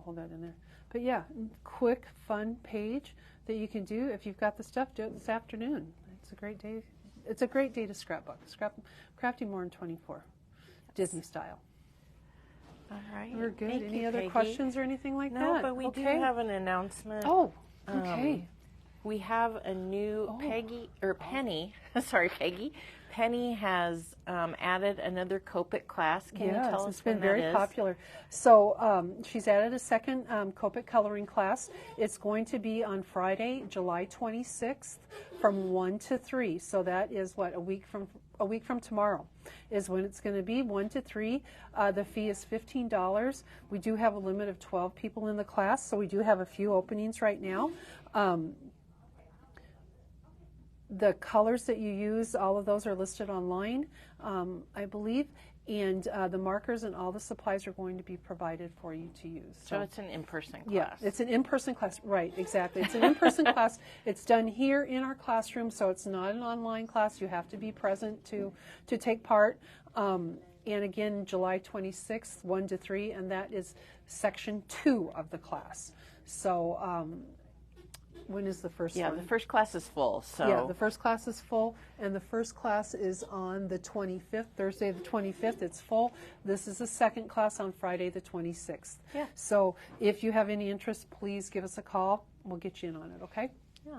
hold that in there. But yeah, quick, fun page that you can do if you've got the stuff. Do it this afternoon. It's a great day. It's a great day to scrapbook. Crafting more in 24, Disney style. All right. We're good. Thank Any you, other Peggy. questions or anything like that? No, but we do have an announcement. Oh, okay. We have a new Penny. Sorry, Peggy. Penny has added another Copic class. Can you tell us it's been when very that is? popular. So she's added a second Copic coloring class. It's going to be on Friday, July 26th, from 1 to 3. So that is a week from tomorrow is when it's going to be 1 to 3. The fee is $15. We do have a limit of 12 people in the class, so we do have a few openings right now. The colors that you use, all of those are listed online, I believe, and the markers and all the supplies are going to be provided for you to use. So it's an in-person class. Yeah, it's an in-person class, right, exactly. It's an in-person class. It's done here in our classroom, so it's not an online class. You have to be present to take part. And again, July 26th, 1 to 3, and that is section 2 of the class. So when is the first one? Yeah, the first class is full. So Yeah, the first class is full, and the first class is on the 25th, Thursday the 25th. It's full. This is the second class on Friday the 26th. Yeah. So if you have any interest, please give us a call. We'll get you in on it, okay? Yeah.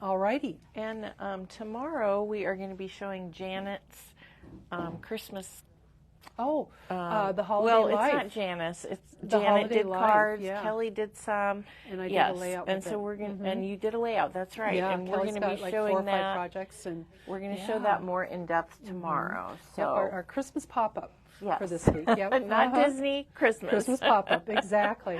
All righty. And tomorrow we are going to be showing Janet's Christmas. Oh, the holiday Well, life. it's not Janice. It's The Janet holiday did life, cards. yeah. Kelly did some. And I did yes. a layout And with so it. we're going and you did a layout. That's right. Yeah, and we're Kelly's going to got be like showing 4 or 5 that. projects, and We're going to show that more in depth tomorrow. So Yep, our Christmas pop-up Yes. for this week. Yep. not Disney, Christmas. Christmas pop-up, exactly.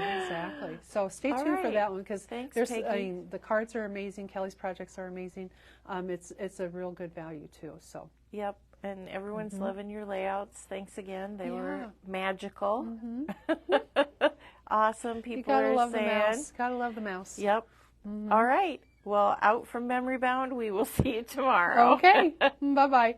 So stay All tuned for right. that one because Thanks, there's. Peggy. I mean, the cards are amazing. Kelly's projects are amazing. It's a real good value too. So Yep. And everyone's loving your layouts. Thanks again. They were Yeah. magical. Awesome. People you gotta are love saying. the mouse. Gotta love the mouse. Yep. All right. Well, out from Memory Bound, we will see you tomorrow. Okay. Bye bye.